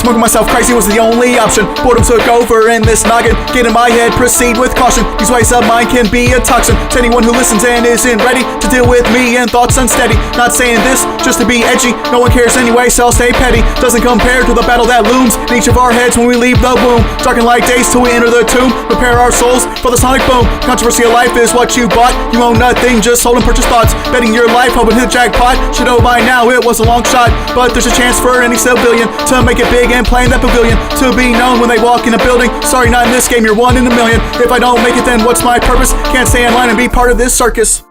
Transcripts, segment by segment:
Smoking myself crazy was the only option. Boredom took over in this noggin. Get in my head, proceed with caution. These ways of mine can be a toxin to anyone who listens and isn't ready to deal with me and thoughts unsteady. Not saying this just to be edgy, no one cares anyway, so I'll stay petty. Doesn't compare to the battle that looms in each of our heads when we leave the womb. Darken like days till we enter the tomb. Prepare our souls for the sonic boom. Controversy of life is what you bought. You own nothing, just hold and purchase thoughts. Betting your life, hoping hit the jackpot. Should know by now it was a long shot, but there's a chance for any civilian to make it big and play in that pavilion, to be known when they walk in a building. Sorry, not in this game, you're one in a million. If I don't make it, then what's my purpose? Can't stay in line and be part of this circus.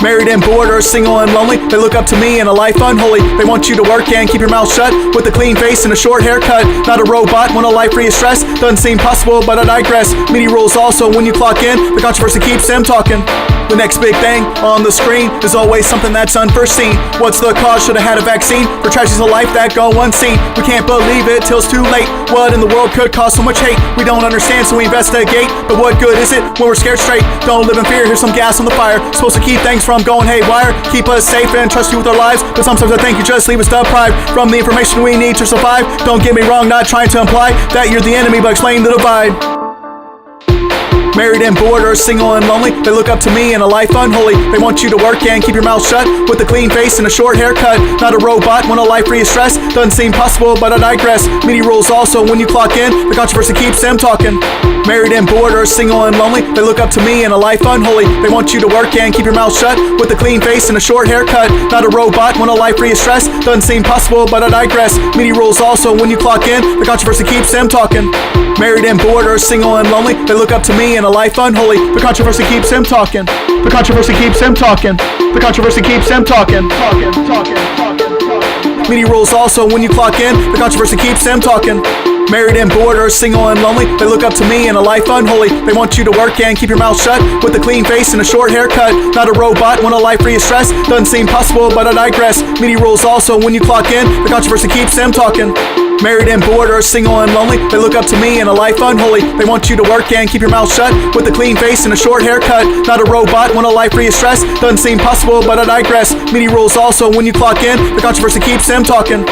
Married and bored or single and lonely, they look up to me in a life unholy. They want you to work and keep your mouth shut with a clean face and a short haircut. Not a robot, want a life free of stress. Doesn't seem possible, but I digress. Many rules also when you clock in. The controversy keeps them talking. The next big thing on the screen is always something that's unforeseen. What's the cause? Should have had a vaccine for tragedies of life that go unseen. We can't believe it till it's too late. What in the world could cause so much hate? We don't understand, so we investigate. But what good is it when we're scared straight? Don't live in fear, here's some gas on the fire. Supposed to keep things from going haywire, keep us safe and trust you with our lives. But sometimes I think you just leave us deprived from the information we need to survive. Don't get me wrong, not trying to imply that you're the enemy, but explain the divide. Married and bored or single and lonely, they look up to me in a life unholy. They want you to work and keep your mouth shut with a clean face and a short haircut. Not a robot, want a life free of stress. Doesn't seem possible, but I digress. Many rules also when you clock in. The controversy keeps them talking. Married and bored or single and lonely, they look up to me in a life unholy. They want you to work and keep your mouth shut with a clean face and a short haircut. Not a robot, want a life free of stress. Doesn't seem possible, but I digress. Many rules also when you clock in. The controversy keeps them talking. Married and bored or single and lonely, they look up to me in a life unholy. The controversy keeps them talking. The controversy keeps them talking. The controversy keeps them talking. Talking. Many rules also when you clock in. The controversy keeps them talking. Married and bored or single and lonely, they look up to me in a life unholy. They want you to work and keep your mouth shut with a clean face and a short haircut. Not a robot, want a life free of stress. Doesn't seem possible, but I digress. Many rules also when you clock in. The controversy keeps them talking. Married and bored or single and lonely, they look up to me in a life unholy. They want you to work and keep your mouth shut with a clean face and a short haircut. Not a robot, want a life free of stress. Doesn't seem possible, but I digress. Many rules also when you clock in. The controversy keeps them talking.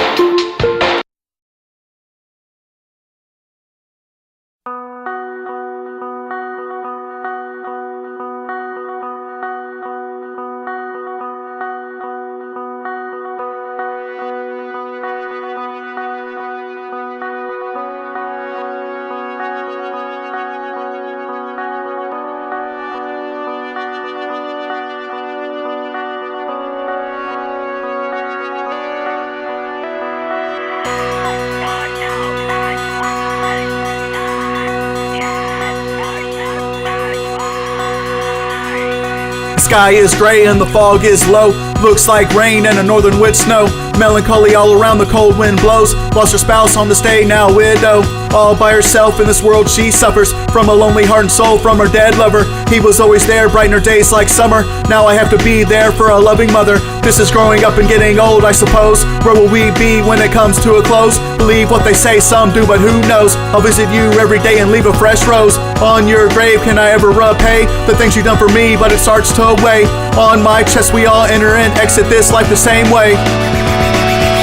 Sky is gray and the fog is low. Looks like rain and a northern with snow. Melancholy all around, the cold wind blows. Lost her spouse on this day, now widow. All by herself in this world she suffers from a lonely heart and soul from her dead lover. He was always there, brighten her days like summer. Now I have to be there for a loving mother. This is growing up and getting old, I suppose. Where will we be when it comes to a close? Believe what they say, some do, but who knows? I'll visit you every day and leave a fresh rose on your grave. Can I ever repay the things you've done for me? But it starts to weigh on my chest. We all enter and exit this life the same way.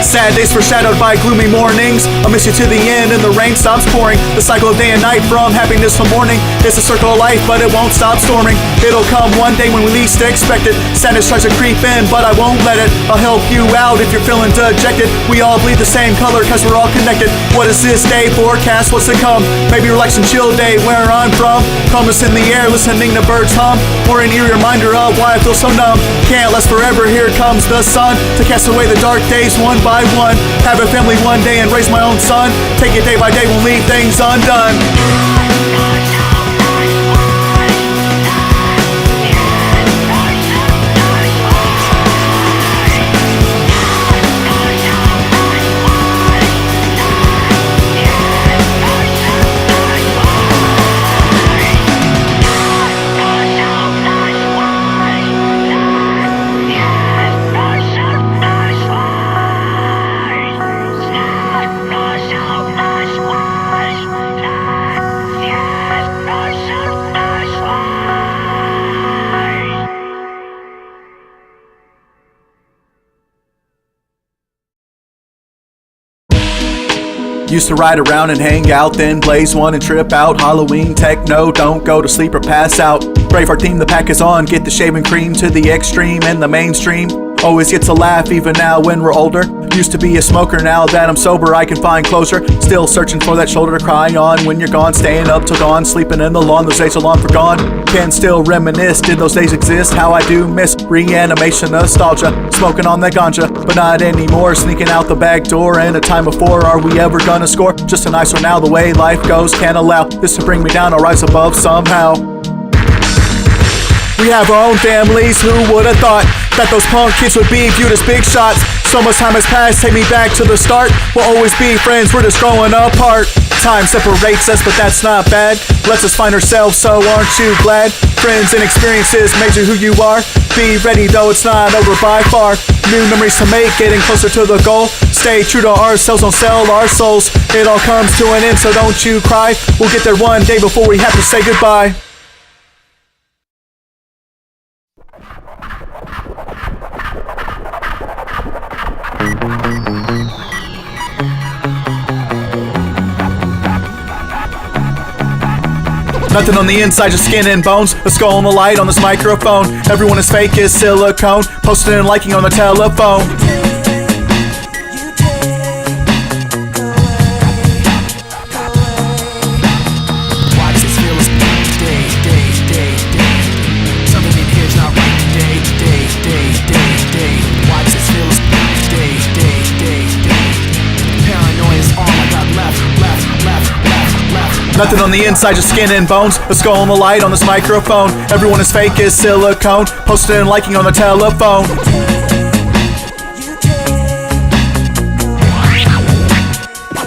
Sad days foreshadowed by gloomy mornings. I'll miss you to the end and the rain stops pouring. The cycle of day and night from happiness to mourning. It's a circle of life, but it won't stop storming. It'll come one day when we least expect it. Sadness tries to creep in, but I won't let it. I'll help you out if you're feeling dejected. We all bleed the same color cause we're all connected. What is this day forecast? What's to come? Maybe relax and chill day where I'm from. Calmness in the air, listening to birds hum. Or an eerie reminder of why I feel so numb. Can't last forever, here comes the sun to cast away the dark days one by one. Have a family one day and raise my own son. Take it day by day, won't leave things undone. Used to ride around and hang out, then blaze one and trip out. Halloween techno, don't go to sleep or pass out. Braveheart theme, the pack is on, get the shaving cream to the extreme and the mainstream. Always gets a laugh even now when we're older. Used to be a smoker, now that I'm sober I can find closure. Still searching for that shoulder to cry on when you're gone. Staying up till dawn, sleeping in the lawn, those days are long forgone. Can still reminisce, did those days exist? How I do miss reanimation, nostalgia. Smoking on that ganja, but not anymore. Sneaking out the back door and a time before. Are we ever gonna score? Just a nice one now, the way life goes. Can't allow this to bring me down, I'll rise above somehow. We have our own families, who would've thought that those punk kids would be viewed as big shots? So much time has passed, take me back to the start. We'll always be friends, we're just growing apart. Time separates us, but that's not bad. Lets us find ourselves, so aren't you glad? Friends and experiences made you who you are. Be ready though, it's not over by far. New memories to make, getting closer to the goal. Stay true to ourselves, don't sell our souls. It all comes to an end, so don't you cry. We'll get there one day before we have to say goodbye. Nothing on the inside, just skin and bones. A skull on the light on this microphone. Everyone is fake as silicone. Posting and liking on the telephone. Why does this feel as day? Something in here's not right. Day. Why does this feel as day? Paranoia is all I got left. Nothing on the inside, just skin and bones. A skull on the light on this microphone. Everyone is fake as silicone. Posting and liking on the telephone.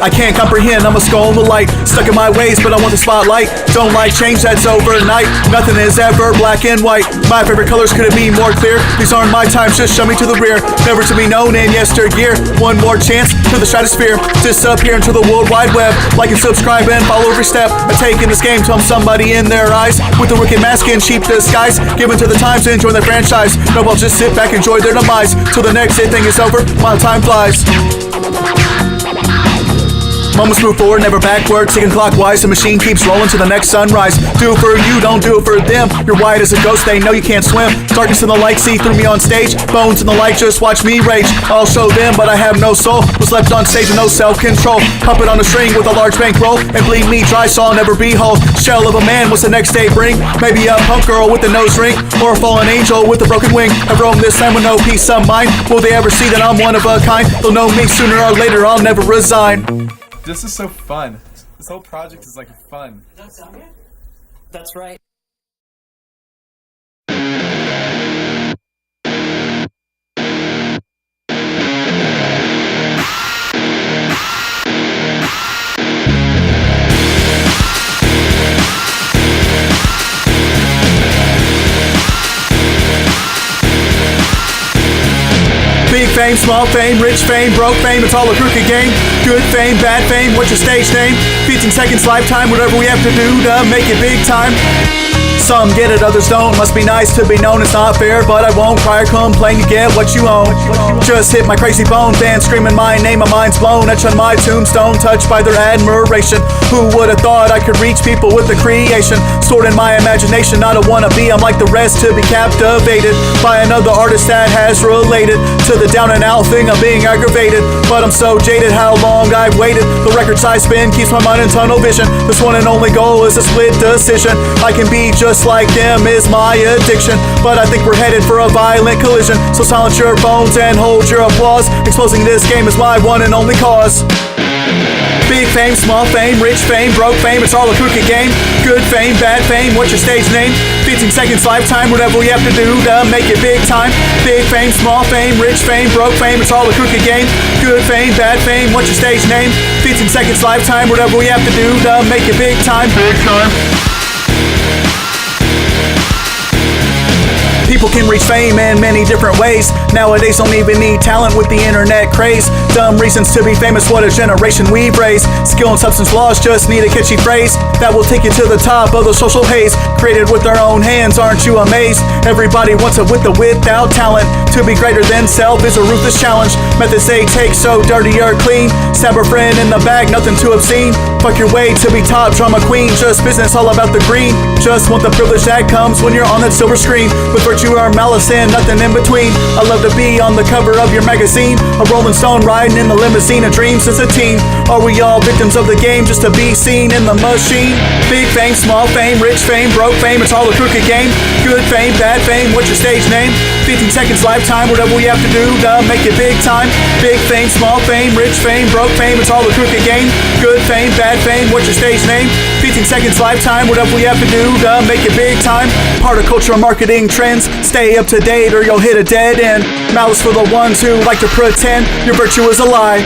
I can't comprehend, I'm a skull in the light. Stuck in my ways, but I want the spotlight. Don't like change, that's overnight. Nothing is ever black and white. My favorite colors couldn't be more clear. These aren't my times, just shove me to the rear. Never to be known in yesteryear. One more chance to the stratosphere. Disappear into the world wide web. Like and subscribe and follow every step. I take in this game till I'm somebody in their eyes. With a wicked mask and cheap disguise. Given to the times to enjoy their franchise. No, I'll just sit back, enjoy their demise. Till the next hit thing is over, while time flies. Moments move forward, never backwards, ticking clockwise. The machine keeps rolling to the next sunrise. Do it for you, don't do it for them. You're white as a ghost, they know you can't swim. Darkness in the light, see through me on stage. Bones in the light, just watch me rage. I'll show them, but I have no soul. Was left on stage with no self-control. Puppet on a string with a large bankroll. And bleed me dry, so I'll never be whole. Shell of a man, what's the next day bring? Maybe a punk girl with a nose ring. Or a fallen angel with a broken wing. I've roamed this land with no peace of mind. Will they ever see that I'm one of a kind? They'll know me sooner or later, I'll never resign. This is so fun. This whole project is like fun. Does that sound good? That's right. Big fame, small fame, rich fame, broke fame, it's all a crooked game. Good fame, bad fame, what's your stage name? 15 seconds, lifetime, whatever we have to do to make it big time. Some get it, others don't. Must be nice to be known, it's not fair, but I won't cry or complain, you get what you own. Just hit my crazy bone, fans screaming my name, my mind's blown. Etched on my tombstone, touched by their admiration. Who would've thought I could reach people with the creation? Stored in my imagination, not a wannabe, I'm like the rest to be captivated by another artist that has related to the down and out thing, I'm being aggravated. But I'm so jaded, how long I've waited. The records I spin keeps my mind in tunnel vision. This one and only goal is a split decision. I can be just like them is my addiction, but I think we're headed for a violent collision. So silence your phones and hold your applause. Exposing this game is my one and only cause. Big fame, small fame, rich fame, broke fame, it's all a crooked game. Good fame, bad fame, what's your stage name? 15 seconds, lifetime, whatever we have to do to make it big time. Big fame, small fame, rich fame, broke fame, it's all a crooked game. Good fame, bad fame, what's your stage name? 15 seconds, lifetime, whatever we have to do to make it big time. Big time. People can reach fame in many different ways. Nowadays don't even need talent with the internet craze. Dumb reasons to be famous, what a generation we've raised. Skill and substance laws just need a catchy phrase that will take you to the top of the social haze. Created with their own hands, aren't you amazed? Everybody wants it with the without talent. To be greater than self is a ruthless challenge. Methods they take so dirty or clean. Stab a friend in the bag, nothing too obscene. Fuck your way to be top drama queen. Just business, all about the green. Just want the privilege that comes when you're on that silver screen. With virtue or malice and nothing in between. I love to be on the cover of your magazine. A rolling stone riding in the limousine. A dream since a teen. Are we all victims of the game just to be seen in the machine? Big fame, small fame, rich fame, broke fame. It's all a crooked game. Good fame, bad fame, what's your stage name? 15 seconds, lifetime, whatever we have to do to make it big time. Big fame, small fame, rich fame, broke fame. It's all a crooked game. Good fame, bad fame, what's your stage name? 15 seconds, lifetime, whatever we have to do to make it big time. Part of culture marketing trends. Stay up to date or you'll hit a dead end. Malice for the ones who like to pretend your virtue is a lie.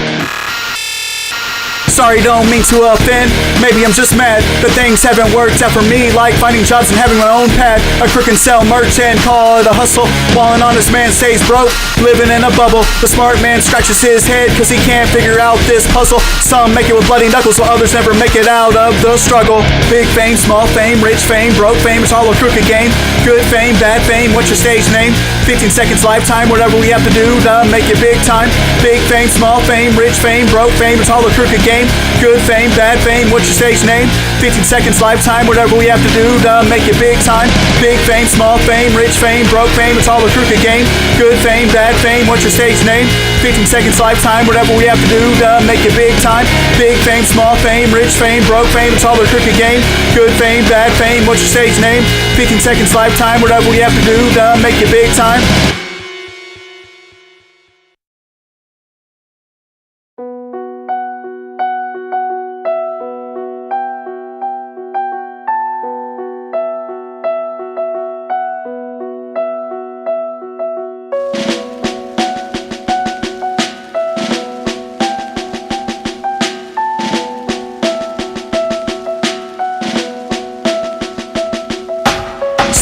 Sorry, don't mean to offend. Maybe I'm just mad that things haven't worked out for me, like finding jobs and having my own pad. A crook and sell merch and call it a hustle, while an honest man stays broke, living in a bubble. The smart man scratches his head cause he can't figure out this puzzle. Some make it with bloody knuckles while others never make it out of the struggle. Big fame, small fame, rich fame, broke fame. It's all a crooked game. Good fame, bad fame, what's your stage name? 15 seconds, lifetime, whatever we have to do to make it big time. Big fame, small fame, rich fame, broke fame. It's all a crooked game. Good fame, bad fame, what's your stage name? 15 seconds, lifetime, whatever we have to do to make it big time. Big fame, small fame, rich fame, broke fame. It's all a crooked game. Good fame, bad fame, what's your stage name? 15 seconds, lifetime, whatever we have to do to make it big time. Big fame, small fame, rich fame, broke fame. It's all a crooked game. Good fame, bad fame, what's your stage name? 15 seconds, lifetime, whatever we have to do to make it big time.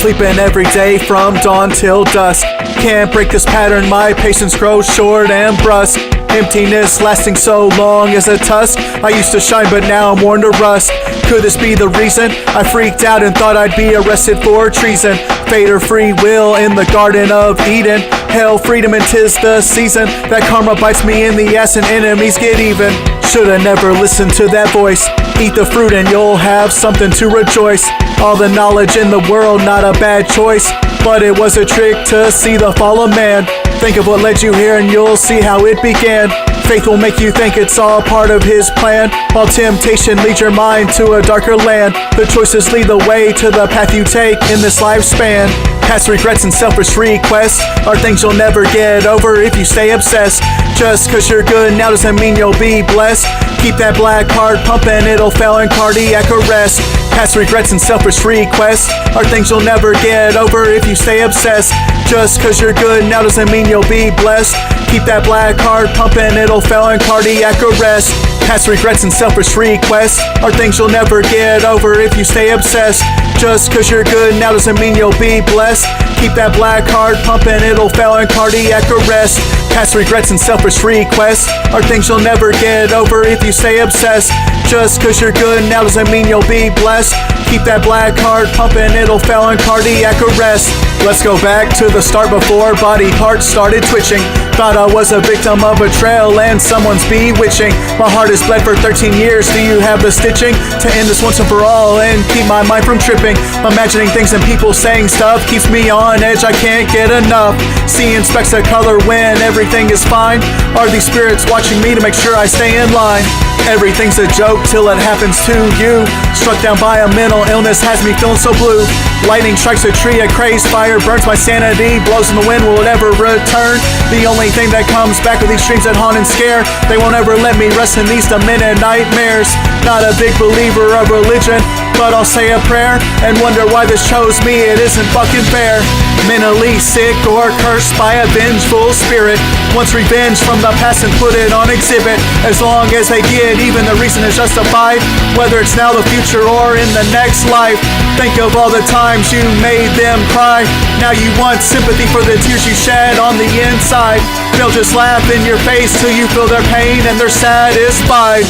Sleeping every day from dawn till dusk. Can't break this pattern, my patience grows short and brusque. Emptiness lasting so long as a tusk. I used to shine but now I'm worn to rust. Could this be the reason? I freaked out and thought I'd be arrested for treason. Fate or free will in the Garden of Eden. Hell, freedom, and 'tis the season that karma bites me in the ass and enemies get even. Shoulda never listened to that voice. Eat the fruit and you'll have something to rejoice. All the knowledge in the world, not a bad choice. But it was a trick to see the fall of man. Think of what led you here and you'll see how it began. Faith will make you think it's all part of his plan, while temptation leads your mind to a darker land. The choices lead the way to the path you take in this lifespan. Past regrets and selfish requests are things you'll never get over if you stay obsessed. Just cause you're good now doesn't mean you'll be blessed. Keep that black heart pumping, it'll fail in cardiac arrest. Past regrets and selfish requests are things you'll never get over if you stay obsessed. Just cause you're good now doesn't mean you'll be blessed. Keep that black heart pumping, it'll fail in cardiac arrest. Past regrets and selfish requests are things you'll never get over if you stay obsessed. Just cause you're good now doesn't mean you'll be blessed. Keep that black heart pumping, it'll fail in cardiac arrest. Past regrets and selfish requests are things you'll never get over if you stay obsessed. Just cause you're good now doesn't mean you'll be blessed. Keep that black heart pumping, it'll fail in cardiac arrest. Let's go back to the start before body parts started twitching. Thought I was a victim of betrayal and someone's bewitching. My heart has bled for 13 years, do you have the stitching? To end this once and for all and keep my mind from tripping. Imagining things and people saying stuff keeps me on edge, I can't get enough. Seeing specks of color when everything is fine. Are these spirits watching me to make sure I stay in line? Everything's a joke till it happens to you. Struck down by a mental illness has me feeling so blue. Lightning strikes a tree, a crazed fire burns my sanity. Blows in the wind, will it ever return? The only thing that comes back are these dreams that haunt and scare. They won't ever let me rest in these demented nightmares. Not a big believer of religion, but I'll say a prayer and wonder why this chose me, it isn't fucking fair. Mentally sick or cursed by a vengeful spirit, wants revenge from the past and put it on exhibit. As long as they get even, the reason is justified, whether it's now, the future, or in the next life. Think of all the time times you made them cry. Now you want sympathy for the tears you shed on the inside. They'll just laugh in your face till you feel their pain and they're satisfied.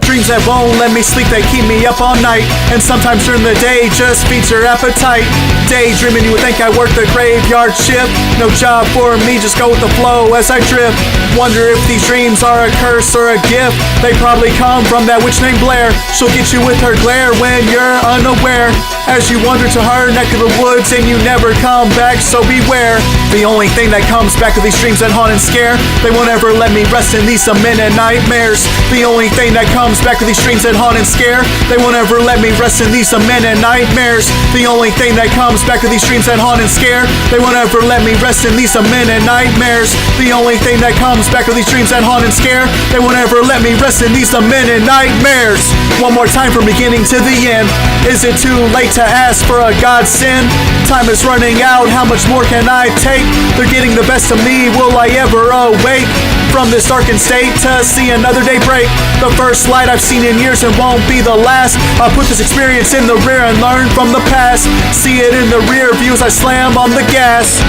Dreams that won't let me sleep, they keep me up all night. And sometimes during the day just feeds your appetite. Daydreaming, you would think I work the graveyard shift. No job for me, just go with the flow as I drift. Wonder if these dreams are a curse or a gift. They probably come from that witch named Blair. She'll get you with her glare when you're unaware. As you wander to her neck of the woods and you never come back, so beware. The only thing that comes back are these dreams that haunt and scare. They won't ever let me rest in these minute nightmares. The only thing that comes back are these dreams that haunt and scare. They won't ever let me rest in these minute nightmares. The only thing that comes back are these dreams that haunt and scare. They won't ever let me rest in these minute nightmares. The only thing that comes back are these dreams that haunt and scare. They won't ever let me rest in these minute nightmares. One more time from beginning to the end. Is it too late to ask for a godsend? Time is running out, how much more can I take? They're getting the best of me, will I ever awake from this darkened state to see another day break? The first light I've seen in years and won't be the last. I'll put this experience in the rear and learn from the past. See it in the rear view as I slam on the gas.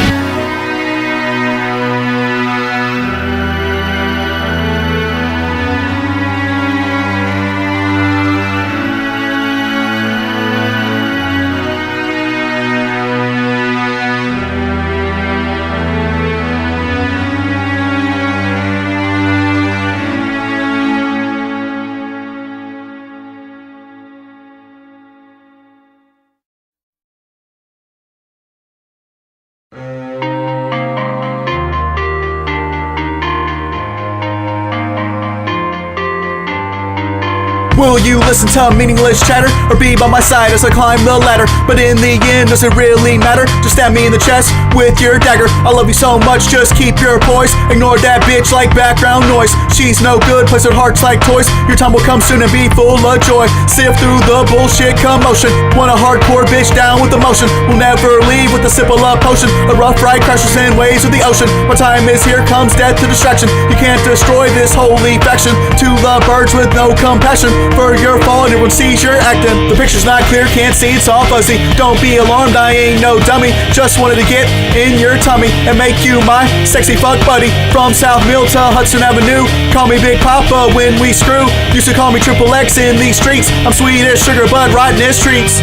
Will you listen to meaningless chatter or be by my side as I climb the ladder? But in the end, does it really matter? Just stab me in the chest with your dagger. I love you so much, just keep your poise. Ignore that bitch like background noise. She's no good, plays her hearts like toys. Your time will come soon and be full of joy. Sift through the bullshit commotion. Want a hardcore bitch down with emotion. We'll never leave with a sip of love potion. A rough ride crashes in waves of the ocean. My time is here, comes death to distraction. You can't destroy this holy faction. To the birds with no compassion. For your fall, everyone sees you're acting. The picture's not clear, can't see, it's all fuzzy. Don't be alarmed, I ain't no dummy. Just wanted to get in your tummy and make you my sexy fuck buddy. From South Mill to Hudson Avenue, call me Big Papa when we screw. Used to call me Triple X in these streets. I'm sweet as sugar but rotten as treats.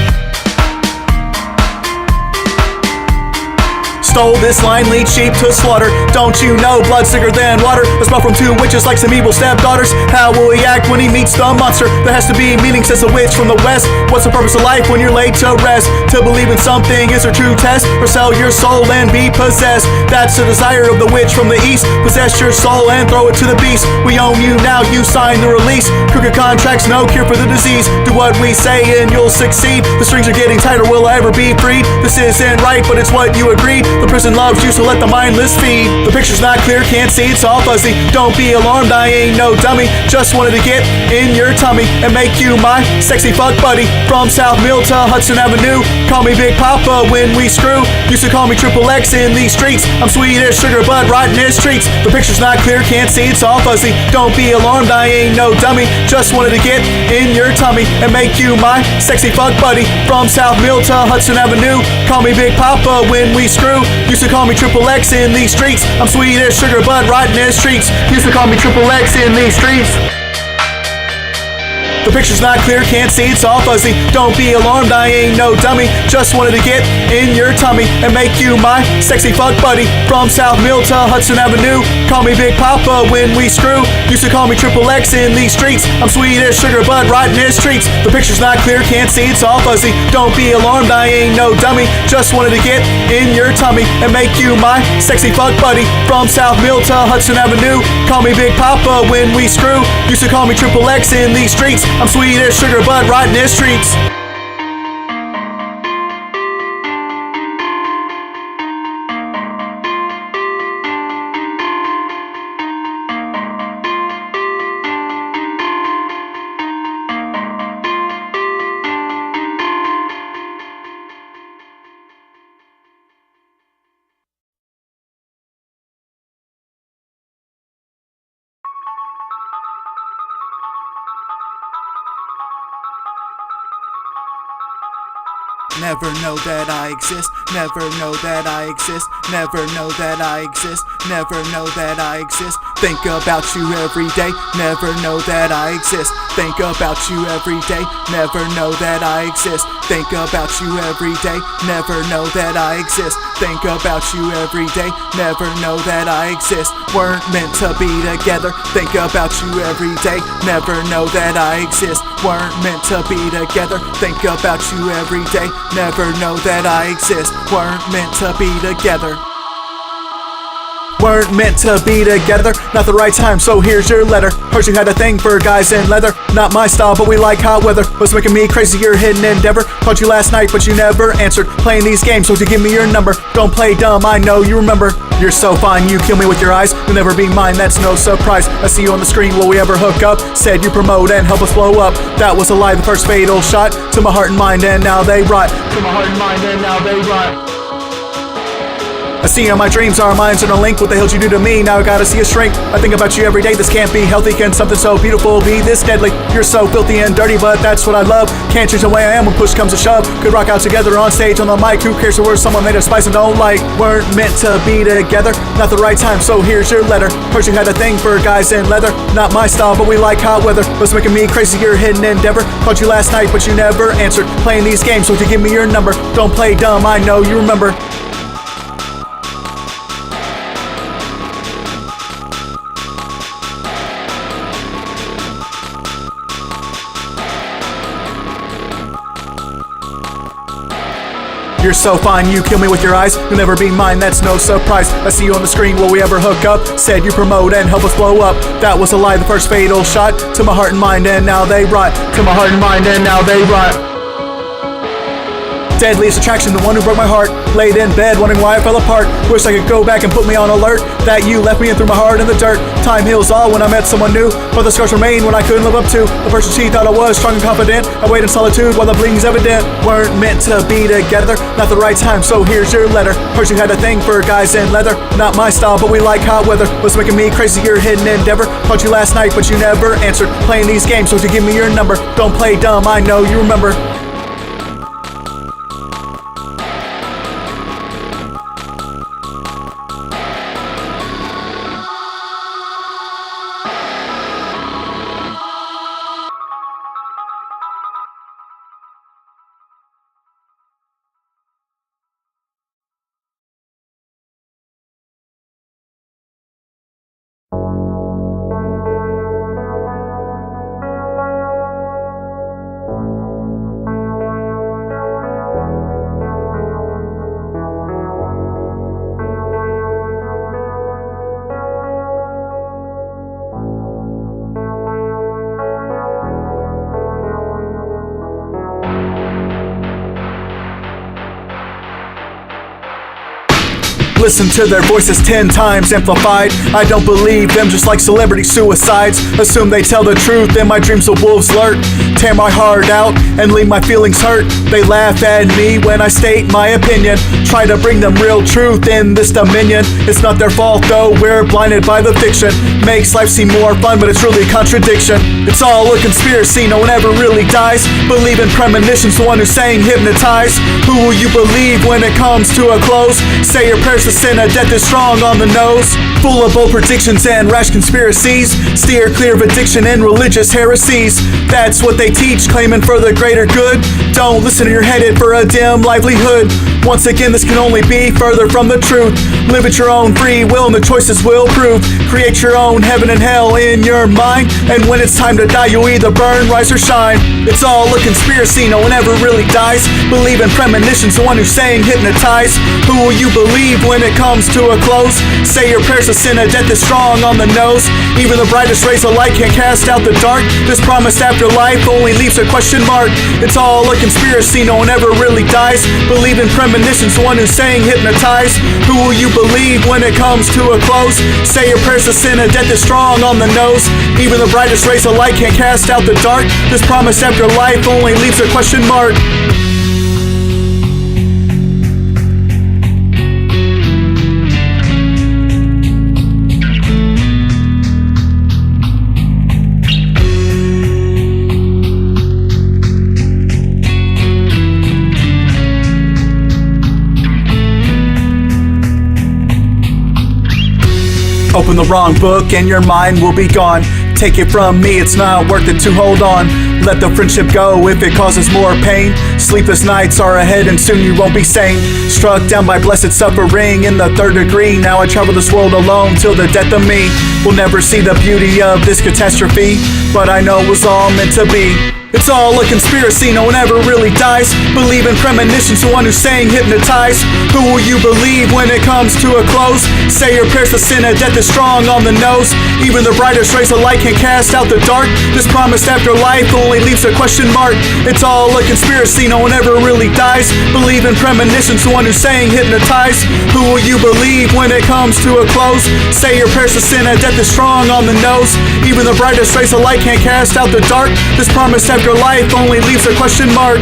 Stole this line, lead sheep to slaughter. Don't you know blood's thicker than water? A spell from two witches like some evil stepdaughters. How will he act when he meets the monster? There has to be meaning, says the witch from the west. What's the purpose of life when you're laid to rest? To believe in something is a true test, or sell your soul and be possessed. That's the desire of the witch from the east. Possess your soul and throw it to the beast. We own you now, you sign the release. Crooked contracts, no cure for the disease. Do what we say and you'll succeed. The strings are getting tighter, will I ever be freed? This isn't right, but it's what you agreed. The prison loves you, so let the mindless feed. The picture's not clear, can't see, it's all fuzzy. Don't be alarmed, I ain't no dummy. Just wanted to get in your tummy and make you my sexy fuck buddy. From South Mill to Hudson Avenue, call me Big Papa when we screw. Used to call me Triple X in these streets. I'm sweet as sugar but rotten as treats. The picture's not clear, can't see, it's all fuzzy. Don't be alarmed, I ain't no dummy. Just wanted to get in your tummy and make you my sexy fuck buddy. From South Mill to Hudson Avenue, call me Big Papa when we screw. Used to call me Triple X in these streets. I'm sweet as sugar but rotten as treats. Used to call me Triple X in these streets. The picture's not clear, can't see, it's all fuzzy. Don't be alarmed, I ain't no dummy. Just wanted to get in your tummy and make you my sexy fuck buddy. From South Mill to Hudson Avenue, call me Big Papa when we screw. Used to call me Triple X in these streets. I'm sweet as sugar but rotten as treats. The picture's not clear, can't see, it's all fuzzy. Don't be alarmed, I ain't no dummy. Just wanted to get in your tummy and make you my sexy fuck buddy. From South Mill to Hudson Avenue, call me Big Papa when we screw. Used to call me Triple X in these streets. I'm sweet as sugar but rotten as treats. Never know that I exist. Never know that I exist. Never know that I exist. Never know that I exist. Think about you every day. Never know that I exist. Think about you every day. Never know that I exist. Think about you every day. Never know that I exist. Think about you every day. Never know that I exist. Weren't meant to be together. Think about you every day. Never know that I exist. Weren't meant to be together. Think about you every day. Never know that I exist. Weren't meant to be together. Weren't meant to be together, not the right time, so here's your letter. Heard you had a thing for guys in leather. Not my style, but we like hot weather. Was making me crazy, your hidden endeavor. Called you last night, but you never answered. Playing these games, so you give me your number. Don't play dumb, I know you remember. You're so fine, you kill me with your eyes. You'll never be mine, that's no surprise. I see you on the screen, will we ever hook up? Said you promote and help us blow up. That was a lie, the first fatal shot. To my heart and mind, and now they rot. To my heart and mind, and now they rot. I see how my dreams are minds in a link. What the hell did you do to me? Now I gotta see a shrink. I think about you every day. This can't be healthy. Can something so beautiful be this deadly? You're so filthy and dirty, but that's what I love. Can't change the way I am when push comes to shove. Could rock out together on stage on the mic. Who cares if we're someone made of spice and don't like? Weren't meant to be together. Not the right time, so here's your letter. Heard you had a thing for guys in leather. Not my style, but we like hot weather. Was making me crazy, your hidden endeavor. Called you last night, but you never answered. Playing these games, so you give me your number. Don't play dumb, I know you remember. You're so fine, you kill me with your eyes. You'll never be mine, that's no surprise. I see you on the screen, will we ever hook up? Said you promote and help us blow up. That was a lie, the first fatal shot. To my heart and mind, and now they rot. To my heart and mind, and now they rot. Deadliest attraction, the one who broke my heart. Laid in bed, wondering why I fell apart. Wish I could go back and put me on alert. That you left me and threw my heart in the dirt. Time heals all when I met someone new, but the scars remain when I couldn't live up to the person she thought I was, strong and confident. I wait in solitude while the bleeding's evident. Weren't meant to be together, not the right time, so here's your letter. Heard you had a thing for guys in leather. Not my style, but we like hot weather. Was making me crazy, your hidden endeavor. Called you last night, but you never answered. Playing these games, so you give me your number. Don't play dumb, I know you remember. Listen to their voices 10 times amplified. I don't believe them, just like celebrity suicides. Assume they tell the truth, in my dreams the wolves lurk. Tear my heart out and leave my feelings hurt. They laugh at me when I state my opinion. Try to bring them real truth in this dominion. It's not their fault though, we're blinded by the fiction. Makes life seem more fun, but it's really a contradiction. It's all a conspiracy, no one ever really dies. Believe in premonitions, the one who's saying hypnotize. Who will you believe when it comes to a close? Say your prayers to sin, a death is strong on the nose. Full of bold predictions and rash conspiracies. Steer clear of addiction and religious heresies. That's what they teach, claiming for the greater good. Don't listen to your headed for a dim livelihood. Once again, this can only be further from the truth. Live at your own free will and the choices will prove. Create your own heaven and hell in your mind. And when it's time to die, you'll either burn, rise, or shine. It's all a conspiracy, no one ever really dies. Believe in premonitions, the one who's saying hypnotize. Who will you believe when it comes to a close? Say your prayers to sin, a death is strong on the nose. Even the brightest rays of light can't cast out the dark. This promised afterlife only leaves a question mark. It's all a conspiracy, no one ever really dies. Believe in premonitions, the one who's saying hypnotize. Who will you believe when it comes to a close? Say your prayers to sin, a death is strong on the nose. Even the brightest rays of light can't cast out the dark. This promised afterlife only leaves a question mark. Open the wrong book and your mind will be gone. Take it from me, it's not worth it to hold on. Let the friendship go if it causes more pain. Sleepless nights are ahead and soon you won't be sane. Struck down by blessed suffering in the third degree. Now I travel this world alone till the death of me. We'll never see the beauty of this catastrophe, but I know it was all meant to be. It's all a conspiracy, no one ever really dies. Believe in premonitions, the one who's saying hypnotize. Who will you believe when it comes to a close? Say your prayers, the sin of death is strong on the nose. Even the brightest rays of light can cast out the dark. This promised afterlife only leaves a question mark. It's all a conspiracy, no one ever really dies. Believe in premonitions, the one who's saying hypnotize. Who will you believe when it comes to a close? Say your prayers, the sin of death is strong on the nose. Even the brightest rays of light can't cast out the dark. This promised afterlife only leaves a question mark.